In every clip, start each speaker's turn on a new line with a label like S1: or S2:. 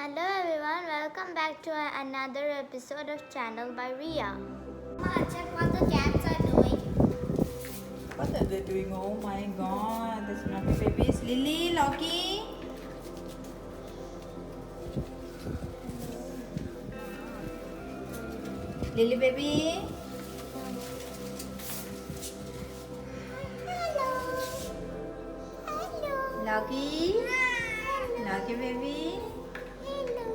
S1: Hello everyone, welcome back to another episode of Channel by Ria. Ma, check what the cats are doing.
S2: What are they doing? Oh my god, the snuffy babies. Lily, Loki. Lily baby.
S1: Hello. Hello.
S2: Loki. Loki baby.
S1: Hello.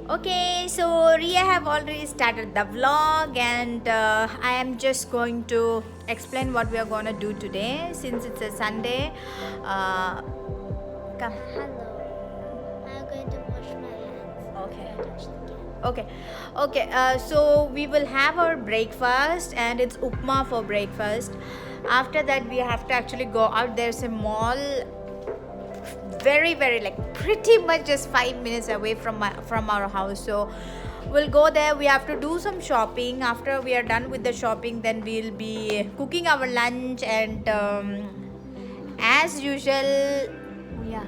S2: Okay, so Ria have already started the vlog and I am just going to explain what we are going to do today since it's a Sunday. Come.
S1: Hello. I'm going to wash my hands.
S2: Okay.
S1: I touched the cat.
S2: Okay, so we will have our breakfast and it's upma for breakfast. After that we have to actually go out. There's a mall very like pretty much just 5 minutes away from our house, so we'll go there. We have to do some shopping. After we are done with the shopping, then we'll be cooking our lunch and as usual, yeah,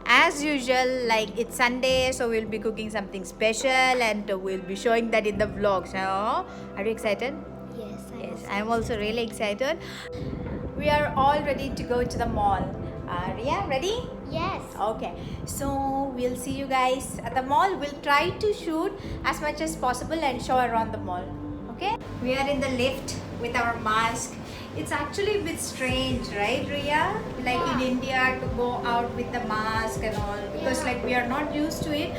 S2: as usual, like it's Sunday, so we'll be cooking something special and we'll be showing that in the vlog. So are you excited?
S1: Yes,
S2: I'm also really excited. We are all ready to go to the mall. Ria, ready?
S1: Yes.
S2: Okay, so we'll see you guys at the mall. We'll try to shoot as much as possible and show around the mall. Okay, we are in the lift with our mask. It's actually a bit strange, right, Ria? Like in India, to go out with the mask and all, because like we are not used to it.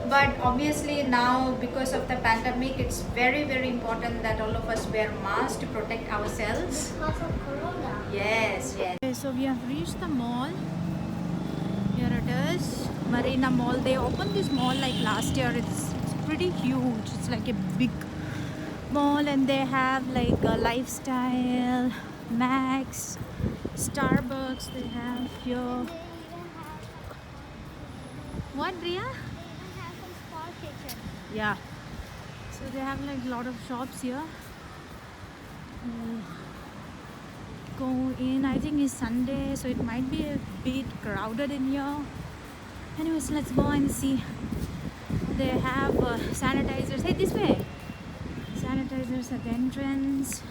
S2: But obviously now, because of the pandemic, it's very important that all of us wear masks to protect ourselves.
S1: Because of Corona.
S2: Yes. Okay, so we have reached the mall. Here it is, Marina Mall. They opened this mall like last year. It's pretty huge. It's like a big mall, and they have like a Lifestyle, Max, Starbucks. They have here.
S1: They even have,
S2: What, Ria?
S1: some small kitchen.
S2: Yeah. So they have like a lot of shops here. Go in. I think it's Sunday, so it might be a bit crowded in here. Anyways, let's go and see. They have sanitizers. Hey, this way. Sanitizers at the entrance.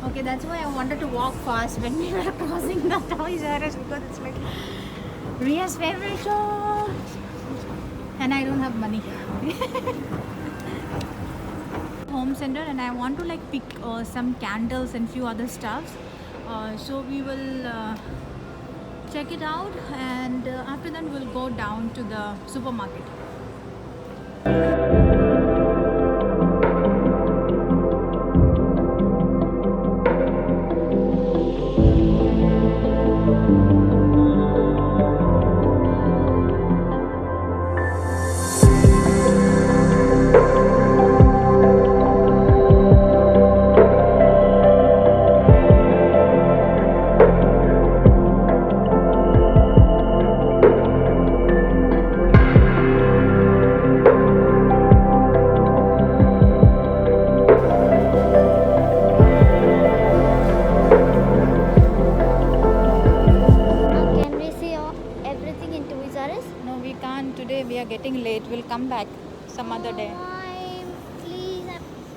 S2: Okay, that's why I wanted to walk fast when we were crossing the Toys R Us, because it's like Ria's favorite shop and I don't have money. Home center, and I want to like pick some candles and few other stuffs. So we will check it out, and after that we'll go down to the supermarket.
S1: Can we see everything in Toys R Us?
S2: No, we can't today. We are getting late. We'll come back some other day.
S1: Please,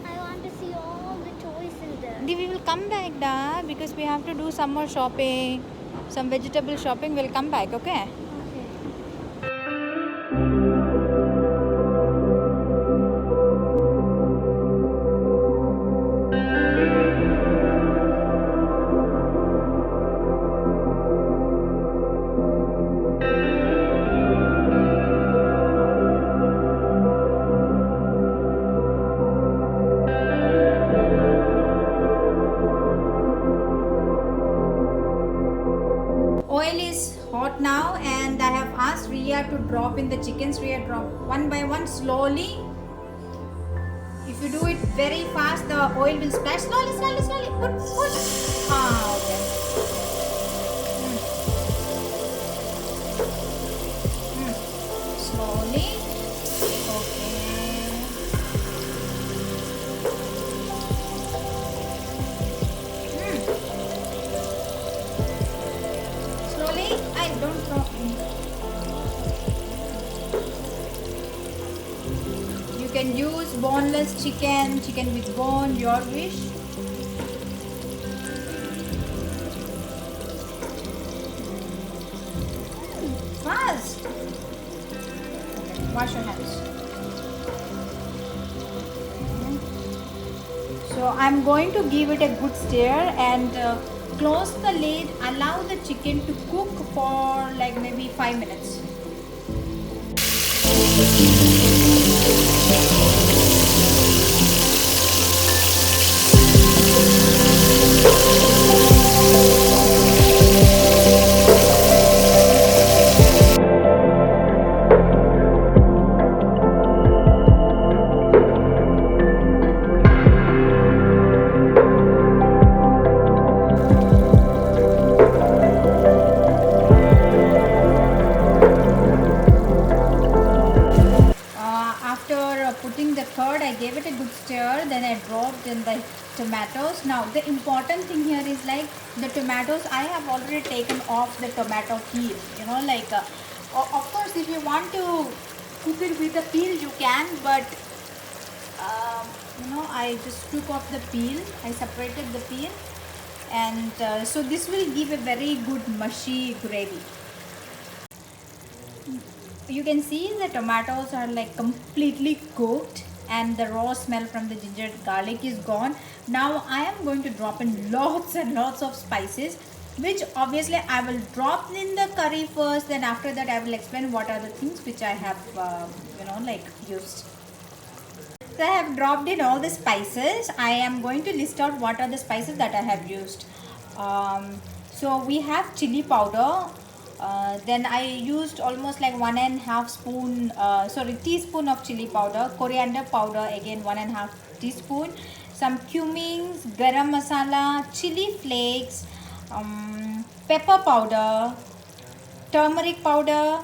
S1: I want to see all the toys in there.
S2: We will come back, da, because we have to do some more shopping, some vegetable shopping. We'll come back, okay?
S1: Okay.
S2: Oil is hot now, and I have asked Riya to drop in the chickens. Riya, drop one by one slowly. If you do it very fast, the oil will splash. Slowly, slowly, slowly. Put. Ah, okay. Slowly. Okay. Slowly. I don't drop. You can use boneless chicken, chicken with bone, your wish. Fast. Wash your hands. So I'm going to give it a good stir and close the lid. Allow the chicken to cook for like maybe 5 minutes. Putting the curd, I gave it a good stir, then I dropped in the tomatoes. Now the important thing here is like the tomatoes, I have already taken off the tomato peel, you know, like of course if you want to cook it with the peel you can, but you know, I just took off the peel, I separated the peel, and so this will give a very good mushy gravy. You can see the tomatoes are like completely cooked and the raw smell from the ginger garlic is gone. Now I am going to drop in lots and lots of spices, which obviously I will drop in the curry first, then after that I will explain what are the things which I have you know, like used. So I have dropped in all the spices. I am going to list out what are the spices that I have used. So we have chili powder. Then I used almost like 1.5 teaspoon of chili powder, coriander powder again 1.5 teaspoon, some cumin, garam masala, chili flakes, pepper powder, turmeric powder,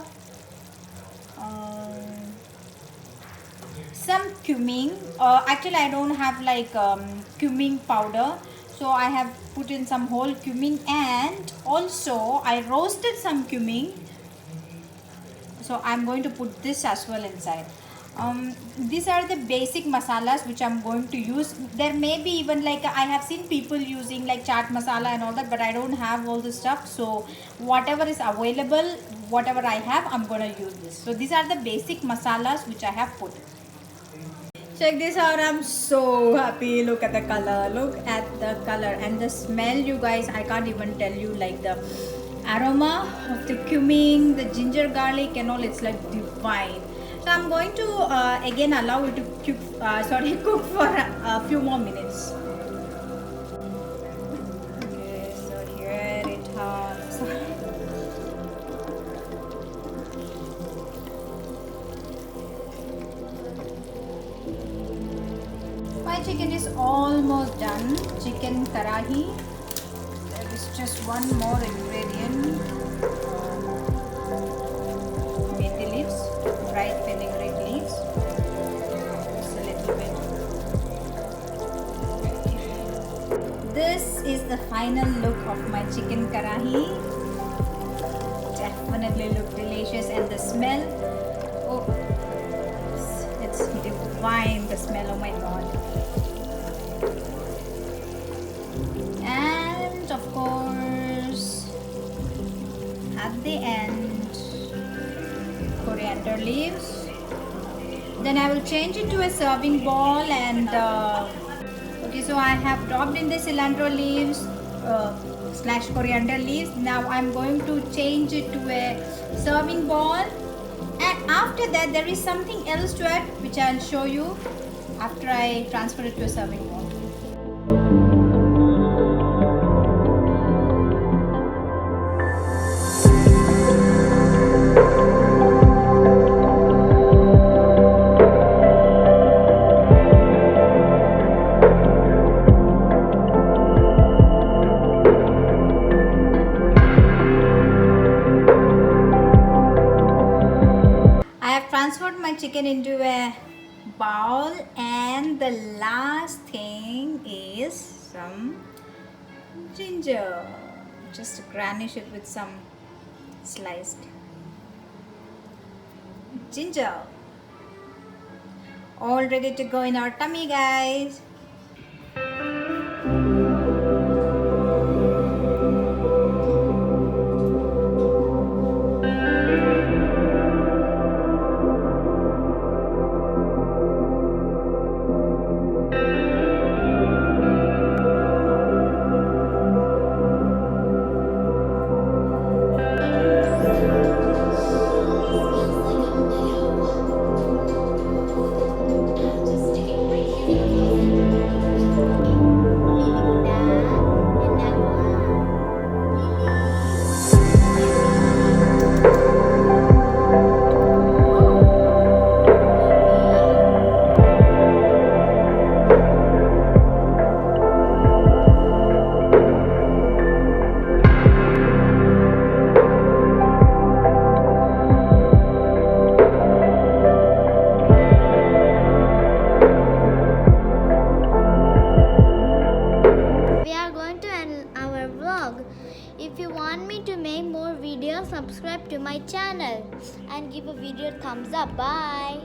S2: some cumin. Actually I don't have like cumin powder, so I have put in some whole cumin, and also I roasted some cumin, so I'm going to put this as well inside. These are the basic masalas which I'm going to use. There may be even like I have seen people using like chaat masala and all that, but I don't have all this stuff, so whatever is available, whatever I have, I'm going to use this. So these are the basic masalas which I have put. Check this out, I'm so happy. Look at the color, look at the color and the smell, you guys. I can't even tell you, like the aroma of the cumin, the ginger garlic and all, it's like divine. So I'm going to again allow it to cook for a few more minutes. Okay, so here it has. My chicken is almost done. Chicken karahi. There is just one more ingredient. Methi leaves, dried fenugreek leaves. Just a little bit. This is the final look of my chicken karahi. Definitely look delicious, and the smell. Oh, it's divine. The smell. Oh my god. And of course, at the end, coriander leaves. Then I will change it to a serving bowl and okay, so I have dropped in the cilantro leaves slash coriander leaves. Now I'm going to change it to a serving bowl, and after that there is something else to add which I'll show you after I transfer it to a serving bowl. Transferred my chicken into a bowl, and the last thing is some ginger. Just garnish it with some sliced ginger. All ready to go in our tummy, guys.
S1: If you want me to make more videos, subscribe to my channel and give a video thumbs up. Bye.